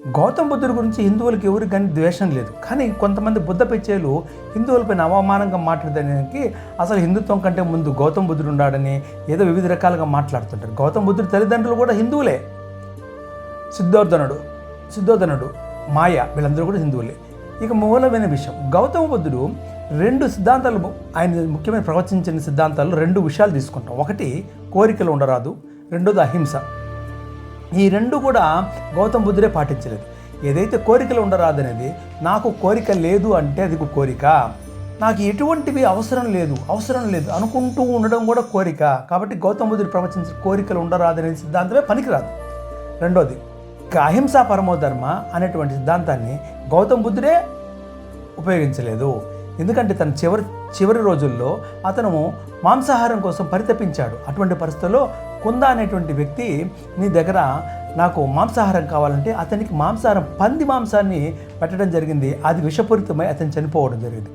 గౌతమ బుద్ధుడి గురించి హిందువులకు ఎవరికి కానీ ద్వేషం లేదు. కానీ కొంతమంది బుద్ధ పిచ్చేలు హిందువులపైన అవమానంగా మాట్లాడడానికి అసలు హిందుత్వం కంటే ముందు గౌతమ బుద్ధుడు ఉన్నాడని ఏదో వివిధ రకాలుగా మాట్లాడుతుంటారు. గౌతమ బుద్ధుడి తల్లిదండ్రులు కూడా హిందువులే. సిద్ధోధనుడు, మాయ వీళ్ళందరూ కూడా హిందువులే. ఇక మూలమైన విషయం, గౌతమ బుద్ధుడు 2 సిద్ధాంతాలు, ఆయన ముఖ్యమైన ప్రవచించిన సిద్ధాంతాలు 2 విషయాలు తీసుకుంటాం. ఒకటి కోరికలు ఉండరాదు, రెండోది అహింస. ఈ 2 కూడా గౌతమ బుద్ధుడే పాటించలేదు. ఏదైతే కోరికలు ఉండరాదనేది, నాకు కోరిక లేదు అంటే అది కోరిక, నాకు ఎటువంటివి అవసరం లేదు అనుకుంటూ ఉండడం కూడా కోరిక. కాబట్టి గౌతమ బుద్ధుడు ప్రవచించిన కోరికలు ఉండరాదనే సిద్ధాంతమే పనికిరాదు. రెండోది, అహింసా పరమోధర్మ అనేటువంటి సిద్ధాంతాన్ని గౌతమ బుద్ధుడే ఉపయోగించలేదు. ఎందుకంటే తన చివరి రోజుల్లో అతను మాంసాహారం కోసం పరితపించాడు. అటువంటి పరిస్థితుల్లో కుంద అనేటువంటి వ్యక్తి నీ దగ్గర నాకు మాంసాహారం కావాలంటే అతనికి పంది మాంసాన్ని పెట్టడం జరిగింది. అది విషపూరితమై అతను చనిపోవడం జరిగింది.